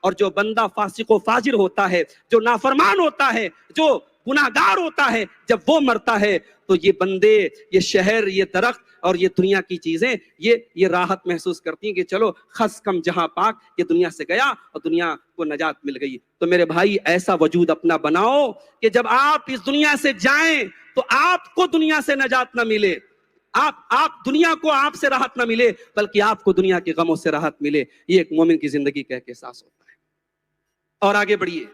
اور جو بندہ فاسق و فاجر ہوتا ہے، جو نافرمان ہوتا ہے، جو گناہگار ہوتا ہے، جب وہ مرتا ہے تو یہ بندے، یہ شہر، یہ درخت اور یہ دنیا کی چیزیں یہ راحت محسوس کرتی ہیں کہ چلو خس کم جہاں پاک، یہ دنیا سے گیا اور دنیا کو نجات مل گئی. تو میرے بھائی ایسا وجود اپنا بناؤ کہ جب آپ اس دنیا سے جائیں تو آپ کو دنیا سے نجات نہ ملے، آپ دنیا کو آپ سے راحت نہ ملے، بلکہ آپ کو دنیا کے غموں سے راحت ملے. یہ ایک مومن کی زندگی کا ایک احساس ہوتا ہے. اور آگے بڑھیے.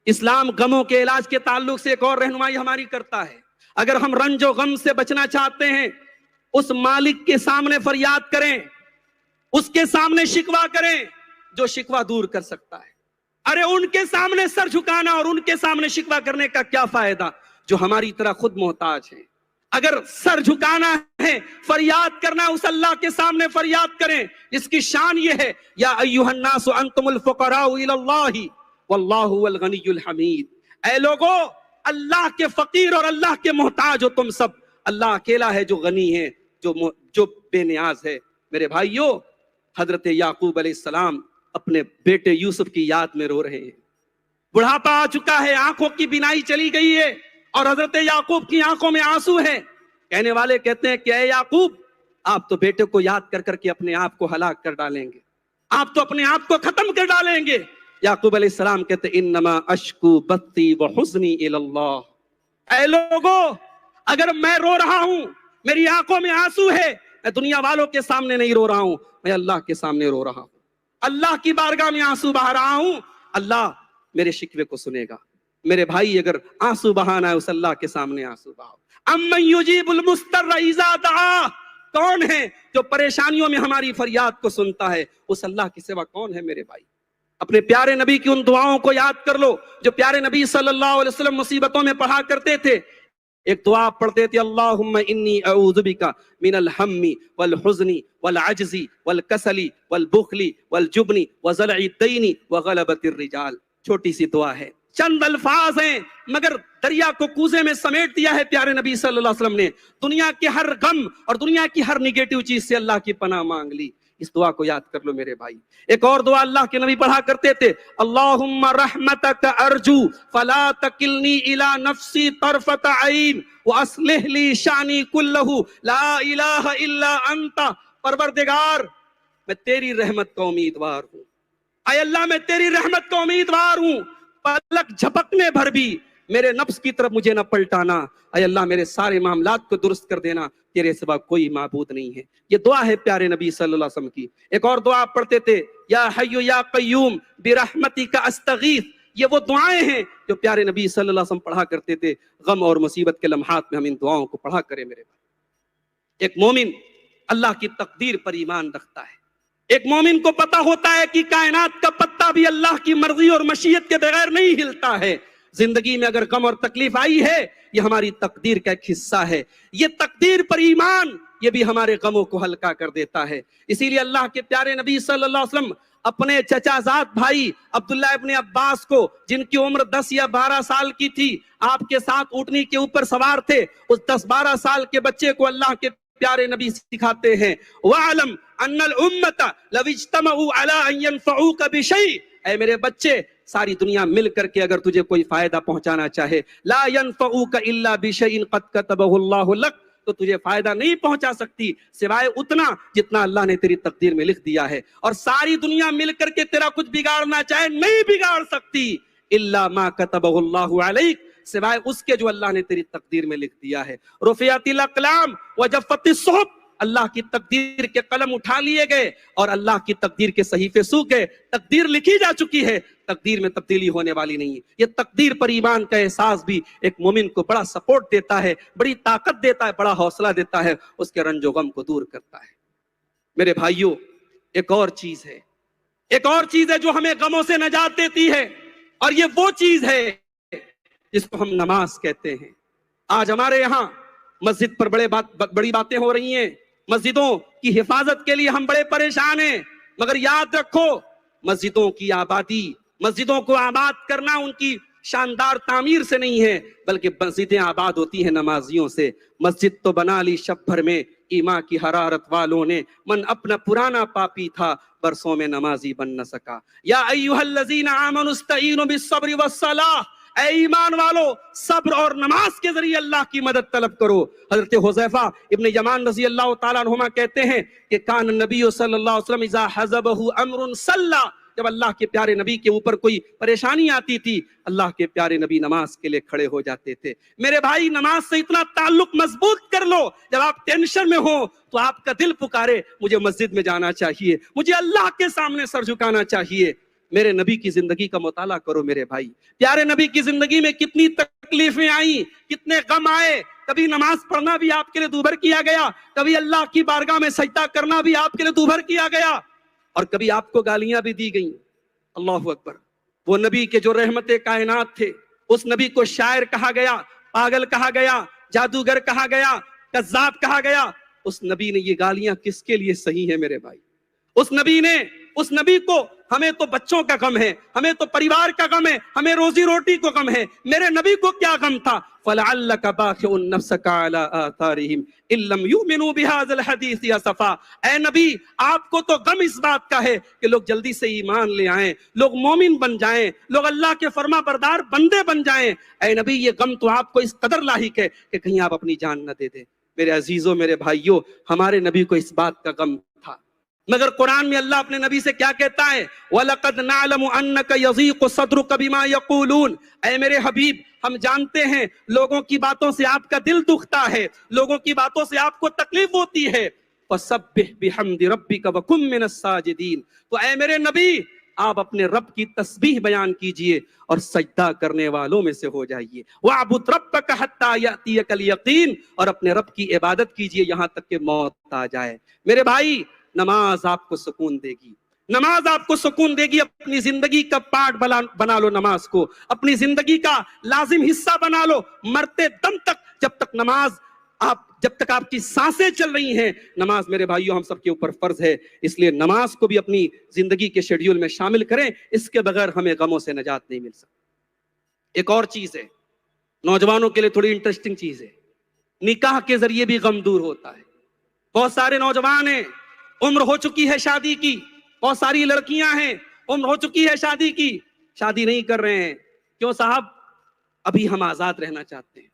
اسلام غموں کے علاج کے تعلق سے ایک اور رہنمائی ہماری کرتا ہے. اگر ہم رنج و غم سے بچنا چاہتے ہیں، اس مالک کے سامنے فریاد کریں، اس کے سامنے شکوہ کریں جو شکوہ دور کر سکتا ہے. ارے ان کے سامنے سر جھکانا اور ان کے سامنے شکوہ کرنے کا کیا فائدہ جو ہماری طرح خود محتاج ہیں. اگر سر جھکانا ہے، فریاد کرنا، اس اللہ کے سامنے فریاد کریں جس کی شان یہ ہے یا ایھا الناس انتم الفقراء الی اللہ واللہ هو الغنی الحمید. اے لوگو، اللہ کے فقیر اور اللہ کے محتاج ہو تم سب. اللہ اکیلا ہے جو غنی ہے، جو بے نیاز ہے. میرے بھائیو، حضرت یعقوب علیہ السلام اپنے بیٹے یوسف کی یاد میں رو رہے ہیں. بڑھاپا آ چکا ہے، آنکھوں کی بینائی چلی گئی ہے اور حضرت یعقوب کی آنکھوں میں آنسو ہے. کہنے والے کہتے ہیں کہ اے یعقوب، آپ تو بیٹے کو یاد کر کر کے اپنے آپ کو ہلاک کر ڈالیں گے، آپ تو اپنے آپ کو ختم کر ڈالیں گے. یعقوب علیہ السلام کہتے ہیں انما اشکو بثی وحزنی الی اللہ. اے لوگو، اگر میں رو رہا ہوں، میری آنکھوں میں آنسو ہے، میں دنیا والوں کے سامنے نہیں رو رہا ہوں، میں اللہ کے سامنے رو رہا ہوں. اللہ کی بارگاہ میں آنسو بہا رہا ہوں. اللہ میرے شکوے کو سنے گا. میرے بھائی، اگر آنسو بہانا ہے، اس اللہ کے سامنے آنسو بہاؤ. امن یجیب المضطر اذا دعا، کون ہے جو پریشانیوں میں ہماری فریاد کو سنتا ہے؟ اس اللہ کے سوا کون ہے میرے بھائی؟ اپنے پیارے نبی کی ان دعاؤں کو یاد کر لو جو پیارے نبی صلی اللہ علیہ وسلم مصیبتوں میں پڑھا کرتے تھے. ایک دعا پڑھتے تھے، اللہم انی اعوذ بک من الہم والحزن والعجز والکسل والبخل والجبن وضلع الدین وغلبۃ الرجال. چھوٹی سی دعا ہے، چند الفاظ ہیں، مگر دریا کو کوزے میں سمیٹ دیا ہے پیارے نبی صلی اللہ علیہ وسلم نے. دنیا کے ہر غم اور دنیا کی ہر نگیٹو چیز سے اللہ کی پناہ مانگ لی. اس دعا کو یاد کر لو میرے بھائی. ایک اور دعا اللہ کے نبی پڑھا کرتے تھے، اللہم رحمتک ارجو فلا تکلنی الی نفسی طرفۃ عین واصلح لی شانی کلہ لا الہ الا انت. پروردگار، میں تیری رحمت کا امیدوار ہوں. اے اللہ، میں تیری رحمت کا امیدوار ہوں. پلک جھپکنے بھر بھی میرے نفس کی طرف مجھے نہ پلٹانا. اے اللہ، میرے سارے معاملات کو درست کر دینا. تیرے سوا کوئی معبود نہیں ہے. یہ دعا ہے پیارے نبی صلی اللہ علیہ وسلم کی. ایک اور دعا پڑھتے تھے، یا حی یا قیوم برحمتک استغیث. یہ وہ دعائیں ہیں جو پیارے نبی صلی اللہ علیہ وسلم پڑھا کرتے تھے. غم اور مصیبت کے لمحات میں ہم ان دعاؤں کو پڑھا کریں میرے بھائی. ایک مومن اللہ کی تقدیر پر ایمان رکھتا ہے. ایک مومن کو پتا ہوتا ہے کہ کائنات کا پتا بھی اللہ کی مرضی اور مشیت کے بغیر نہیں ہلتا ہے. زندگی میں اگر غم اور تکلیف آئی ہے، یہ ہماری تقدیر کا ایک حصہ ہے. یہ تقدیر پر ایمان، یہ بھی ہمارے غموں کو ہلکا کر دیتا ہے. اسی لیے اللہ کے پیارے نبی صلی اللہ علیہ وسلم اپنے چچا زاد بھائی عبداللہ ابن عباس کو، جن کی عمر 10 یا 12 سال کی تھی، آپ کے ساتھ اونٹنی کے اوپر سوار تھے. اس 10-12 سال کے بچے کو اللہ کے پیارے نبی سکھاتے ہیں، وَعَلَمْ أَنَّ الْأُمَّةَ لَوْ اجْتَمَعُوا عَلَىٰ أَن يَنفَعُوكَ بِشَيْءٍ. اے میرے بچے، ساری دنیا مل کر کے اگر تجھے کوئی فائدہ پہنچانا چاہے، لا ينفعوك الا بشيء قد كتبه الله لك، تو تجھے فائدہ نہیں پہنچا سکتی سوائے اتنا جتنا اللہ نے تیری تقدیر میں لکھ دیا ہے. اور ساری دنیا مل کر کے تیرا کچھ بگاڑنا چاہے، نہیں بگاڑ سکتی، الا ما كتبه الله عليك، سوائے اس کے جو اللہ نے تیری تقدیر میں لکھ دیا ہے. رفعت الاقلام وجفت الصحف، اللہ کی تقدیر کے قلم اٹھا لیے گئے اور اللہ کی تقدیر کے صحیفے سوکھ گئے. تقدیر لکھی جا چکی ہے، تقدیر میں تبدیلی ہونے والی نہیں ہے. یہ تقدیر پر ایمان کا احساس بھی ایک مومن کو بڑا سپورٹ دیتا ہے، بڑی طاقت دیتا ہے، بڑا حوصلہ دیتا ہے، اس کے رنج و غم کو دور کرتا ہے. میرے بھائیوں، ایک اور چیز ہے جو ہمیں غموں سے نجات دیتی ہے، اور یہ وہ چیز ہے جس کو ہم نماز کہتے ہیں. آج ہمارے یہاں مسجد پر بڑی باتیں ہو رہی ہیں. مسجدوں کی حفاظت کے لیے ہم بڑے پریشان ہیں، مگر یاد رکھو، مسجدوں کی آبادی، مسجدوں کو آباد کرنا ان کی شاندار تعمیر سے نہیں ہے، بلکہ مسجدیں آباد ہوتی ہیں نمازیوں سے. مسجد تو بنا لی شب بھر میں ایمان کی حرارت والوں نے، من اپنا پرانا پاپی تھا برسوں میں نمازی بن نہ سکا. یا ایھا الذین آمنوا استعینوا بالصبر والصلاۃ، اے ایمان والو، صبر اور نماز کے ذریعے اللہ کی مدد طلب کرو. حضرت حذیفہ ابن یمان رضی اللہ تعالیٰ عنہما کہتے ہیں کہ کان النبی صلی اللہ علیہ وسلم اذا حزبہ امر صلی، جب اللہ کے پیارے نبی کے اوپر کوئی پریشانی آتی تھی، اللہ کے پیارے نبی نماز کے لیے کھڑے ہو جاتے تھے. میرے بھائی، نماز سے اتنا تعلق مضبوط کر لو، جب آپ ٹینشن میں ہو تو آپ کا دل پکارے مجھے مسجد میں جانا چاہیے، مجھے اللہ کے سامنے سر جھکانا چاہیے. میرے نبی کی زندگی کا مطالعہ کرو میرے بھائی. پیارے نبی کی زندگی میں کتنی تکلیفیں آئیں, کتنے غم آئے. کبھی نماز پڑھنا بھی آپ کے لیے دوبھر کیا گیا, کبھی اللہ کی بارگاہ میں سجدہ کرنا بھی آپ کے لیے دوبھر کیا گیا, اور کبھی آپ کو گالیاں بھی دی گئیں. اللہ اکبر. وہ نبی کے جو رحمت کائنات تھے, اس نبی کو شاعر کہا گیا, پاگل کہا گیا, جادوگر کہا گیا, کذاب کہا گیا. اس نبی نے یہ گالیاں کس کے لیے صحیح ہیں میرے بھائی؟ اس نبی کو, ہمیں تو بچوں کا غم ہے, ہمیں تو پریوار کا غم ہے, ہمیں روزی روٹی کو غم ہے. میرے نبی کو کیا غم تھا؟ فَلَعَلَّكَ بَاخِعٌ نَفْسَكَ عَلَىٰ آثَارِهِمْ إِن لَّمْ يُؤْمِنُوا بِهَٰذَا الْحَدِيثِ أَسَفًا. اے نبی, آپ کو تو غم اس بات کا ہے کہ لوگ جلدی سے ایمان لے آئیں, لوگ مومن بن جائیں, لوگ اللہ کے فرما بردار بندے بن جائیں. اے نبی, یہ غم تو آپ کو اس قدر لاحق ہے کہ کہیں آپ اپنی جان نہ دے دیں. میرے عزیزوں, میرے بھائیوں, ہمارے نبی کو اس بات کا غم تھا. مگر قرآن میں اللہ اپنے نبی سے کیا کہتا ہے؟ وَلَقَدْ نَعْلَمُ أَنَّكَ يَضِيقُ صَدْرُكَ بِمَا يَقُولُونَ. اے میرے حبیب, ہم جانتے ہیں لوگوں کی باتوں سے آپ کا دل دکھتا ہے, لوگوں کی باتوں سے آپ کو تکلیف ہوتی ہے. فَسَبِّحْ بِحَمْدِ رَبِّكَ وَكُن مِّنَ السَّاجِدِينَ. تو اے میرے نبی, آپ اپنے رب کی تسبیح بیان کیجئے اور سجدہ کرنے والوں میں سے ہو جائیے. وَاعْبُدْ رَبَّكَ حَتَّىٰ يَأْتِيَكَ الْيَقِينُ. اور اپنے رب کی عبادت کیجئے یہاں تک کہ موت آ جائے. میرے بھائی, نماز آپ کو سکون دے گی, نماز آپ کو سکون دے گی. اپنی زندگی کا پارٹ بنا لو نماز کو, اپنی زندگی کا لازم حصہ بنا لو. مرتے دم تک جب تک آپ کی سانسیں چل رہی ہیں, نماز میرے بھائیوں ہم سب کے اوپر فرض ہے. اس لیے نماز کو بھی اپنی زندگی کے شیڈیول میں شامل کریں, اس کے بغیر ہمیں غموں سے نجات نہیں مل سکتی. ایک اور چیز ہے, نوجوانوں کے لیے تھوڑی انٹرسٹنگ چیز ہے, نکاح کے ذریعے بھی غم دور ہوتا ہے. بہت سارے نوجوان ہیں, عمر ہو چکی ہے شادی کی, بہت ساری لڑکیاں ہیں, عمر ہو چکی ہے شادی کی, شادی نہیں کر رہے ہیں. کیوں صاحب؟ ابھی ہم آزاد رہنا چاہتے ہیں.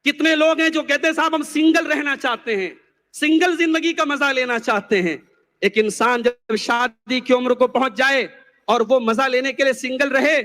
کتنے لوگ ہیں جو کہتے ہیں صاحب ہم سنگل رہنا چاہتے ہیں, سنگل زندگی کا مزہ لینا چاہتے ہیں. ایک انسان جب شادی کی عمر کو پہنچ جائے اور وہ مزہ لینے کے لیے سنگل رہے,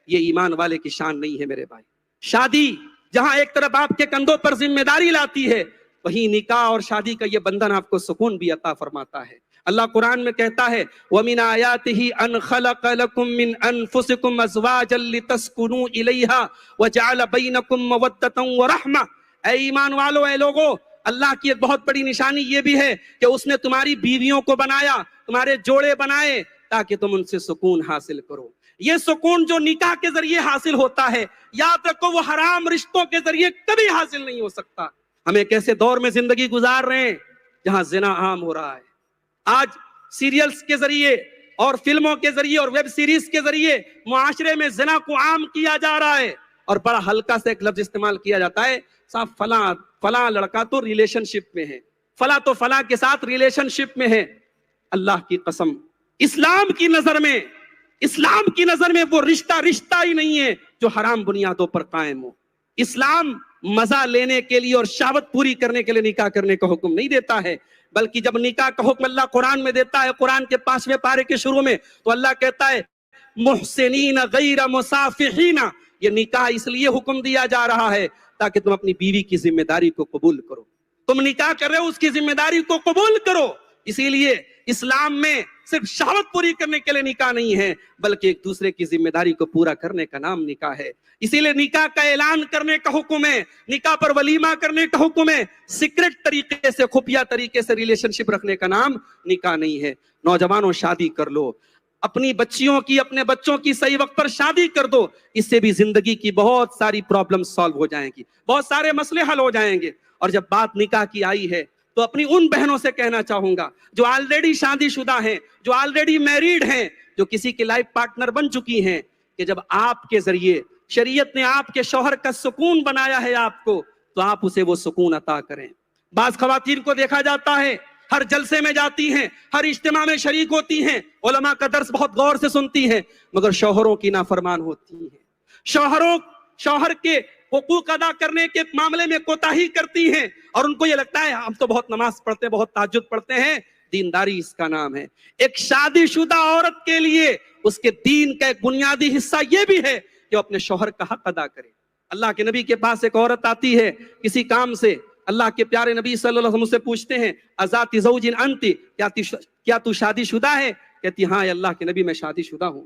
یہ ایمان والے کی شان نہیں ہے میرے بھائی. شادی جہاں ایک طرف آپ کے کندھوں پر ذمہ داری لاتی ہے, وہیں نکاح اور شادی کا یہ بندھن آپ کو سکون بھی عطا فرماتا ہے. اللہ قرآن میں کہتا ہے وَمِنْ آيَاتِهِ أَنْ خَلَقَ لَكُم مِّنْ أَنفُسِكُمْ أَزْوَاجًا لِتَسْكُنُوا إِلَيْهَا وَجَعَلَ بَيْنَكُم مَّوَدَّةً وَرَحْمَةً. اے ایمان والو, اے لوگو, اللہ کی ایک بہت بڑی نشانی یہ بھی ہے کہ اس نے تمہاری بیویوں کو بنایا, تمہارے جوڑے بنائے تاکہ تم ان سے سکون حاصل کرو. یہ سکون جو نکاح کے ذریعے حاصل ہوتا ہے, یاد رکھو وہ حرام رشتوں کے ذریعے کبھی حاصل نہیں ہو سکتا. ہم ایک ایسے دور میں زندگی گزار رہے ہیں جہاں زنا عام ہو رہا ہے. آج سیریلز کے ذریعے اور فلموں کے ذریعے اور ویب سیریز کے ذریعے معاشرے میں زنا کو عام کیا جا رہا ہے, اور بڑا ہلکا سے ایک لفظ استعمال کیا جاتا ہے, صاحب فلاں لڑکا تو ریلیشن شپ میں ہے, فلاں تو فلاں کے ساتھ ریلیشن شپ میں ہے. اللہ کی قسم, اسلام کی نظر میں وہ رشتہ ہی نہیں ہے جو حرام بنیادوں پر قائم ہو. اسلام مزہ لینے کے لیے اور شہوت پوری کرنے کے لیے نکاح کرنے کا حکم نہیں دیتا ہے, بلکہ جب نکاح کا حکم اللہ قرآن میں دیتا ہے, قرآن کے 5ویں پارے کے شروع میں, تو اللہ کہتا ہے محسنین غیر مسافحین. یہ نکاح اس لیے حکم دیا جا رہا ہے تاکہ تم اپنی بیوی کی ذمہ داری کو قبول کرو. تم نکاح کر رہے ہو, اس کی ذمہ داری کو قبول کرو. اسی لیے اسلام میں صرف شہوت پوری کرنے کے لیے نکاح نہیں ہے, بلکہ ایک دوسرے کی ذمہ داری کو پورا کرنے کا نام نکاح ہے. اسی لیے نکاح کا اعلان کرنے کا حکم ہے, نکاح پر ولیمہ کرنے کا حکم ہے. سیکرٹ طریقے سے, خفیہ طریقے سے ریلیشن شپ رکھنے کا نام نکاح نہیں ہے. نوجوانوں, شادی کر لو, اپنی بچیوں کی, اپنے بچوں کی صحیح وقت پر شادی کر دو. اس سے بھی زندگی کی بہت ساری پرابلم سالو ہو جائیں گی, بہت سارے مسئلے حل ہو جائیں گے. اور جب بات نکاح کی آئی ہے تو اپنی ان بہنوں سے کہنا چاہوں گا جو آلریڈی شادی شدہ ہیں, جو آلریڈی میریڈ ہیں, جو کسی کی لائف پارٹنر بن چکی ہیں, کہ جب آپ کے ذریعے شریعت نے آپ کے شوہر کا سکون بنایا ہے آپ کو, تو آپ اسے وہ سکون عطا کریں. بعض خواتین کو دیکھا جاتا ہے ہر جلسے میں جاتی ہیں, ہر اجتماع میں شریک ہوتی ہیں, علماء کا درس بہت غور سے سنتی ہیں, مگر شوہروں کی نافرمان ہوتی ہیں. شوہر کے حقوق ادا کرنے کے معاملے میں کوتاہی کرتی ہیں, اور ان کو یہ لگتا ہے ہم تو بہت نماز پڑھتے ہیں, بہت تہجد پڑھتے ہیں, دینداری اس کا نام ہے. ایک شادی شدہ عورت کے لیے اس کے دین کا ایک بنیادی حصہ یہ بھی ہے کہ وہ اپنے شوہر کا حق ادا کرے. اللہ کے نبی کے پاس ایک عورت آتی ہے کسی کام سے, اللہ کے پیارے نبی صلی اللہ علیہ وسلم سے پوچھتے ہیں ازات زوج انت, کیا تو شادی شدہ ہے؟ کہتی ہاں اللہ کے نبی میں شادی شدہ ہوں.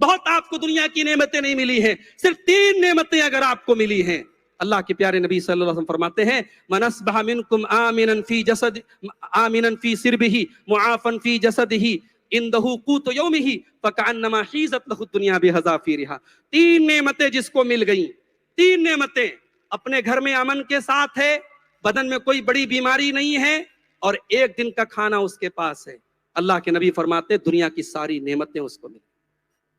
بہت آپ کو دنیا کی نعمتیں نہیں ملی ہیں، صرف 3 نعمتیں اگر آپ کو ملی ہیں، اللہ کے پیارے نبی صلی اللہ علیہ وسلم فرماتے ہیں من اصبح منکم آمنا فی سربہ معافا فی جسدہ عنده قوت یومہ فکأنما حیزت لہ الدنیا بحذافیرہا. 3 نعمتیں جس کو مل گئیں، 3 نعمتیں، اپنے گھر میں امن کے ساتھ ہے، بدن میں کوئی بڑی بیماری نہیں ہے، اور ایک دن کا کھانا اس کے پاس ہے، اللہ کے نبی فرماتے ہیں دنیا کی ساری نعمتیں اس کو مل.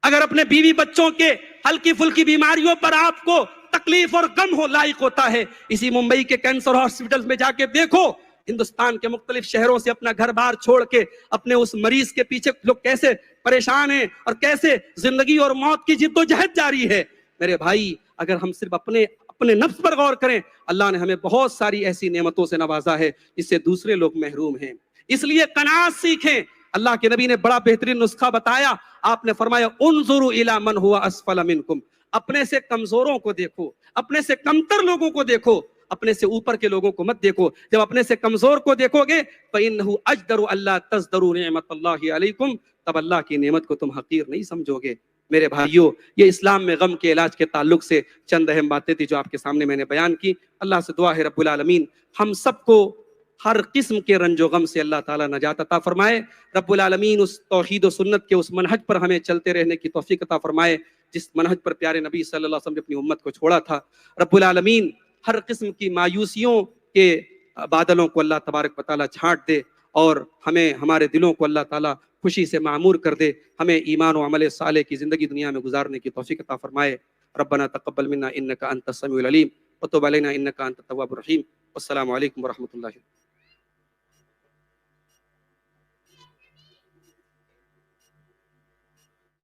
اگر اپنے بیوی بچوں کے ہلکی پھلکی بیماریوں پر آپ کو تکلیف اور غم ہو لائق ہوتا ہے، اسی ممبئی کے کینسر ہاسپٹل میں جا کے دیکھو، ہندوستان کے مختلف شہروں سے اپنا گھر بار چھوڑ کے اپنے اس مریض کے پیچھے لوگ کیسے پریشان ہیں اور کیسے زندگی اور موت کی جد و جہد جاری ہے. میرے بھائی، اگر ہم صرف اپنے نفس پر غور کریں، اللہ نے ہمیں بہت ساری ایسی نعمتوں سے نوازا ہے جس سے دوسرے لوگ محروم ہیں. اس لیے قناعت سیکھیں. اللہ کے نبی نے بڑا بہترین نسخہ بتایا، آپ نے فرمایا انظروا الی من هو اسفل منکم، اپنے سے کمزوروں کو دیکھو، اپنے سے کمتر لوگوں کو دیکھو، اپنے سے اوپر کے لوگوں کو مت دیکھو. جب اپنے سے کمزور کو دیکھو گے فإنه اجدر الا تزدروا نعمت اللہ علیکم، تب اللہ کی نعمت کو تم حقیر نہیں سمجھو گے. میرے بھائیوں، یہ اسلام میں غم کے علاج کے تعلق سے چند اہم باتیں تھی جو آپ کے سامنے میں نے بیان کی. اللہ سے دعا ہے رب العالمین ہم سب کو ہر قسم کے رنج و غم سے اللہ تعالیٰ نجات عطا فرمائے. رب العالمین اس توحید و سنت کے اس منہج پر ہمیں چلتے رہنے کی توفیق عطا فرمائے جس منہج پر پیارے نبی صلی اللہ علیہ وسلم نے اپنی امت کو چھوڑا تھا. رب العالمین ہر قسم کی مایوسیوں کے بادلوں کو اللہ تبارک و تعالیٰ چھانٹ دے اور ہمیں ہمارے دلوں کو اللہ تعالیٰ خوشی سے معمور کر دے. ہمیں ایمان و عمل صالح کی زندگی دنیا میں گزارنے کی توفیق عطا فرمائے. ربنا تقبل منا انک انت السمیع العلیم وتب علینا انک انت التواب الرحیم. والسلام علیکم ورحمۃ اللہ.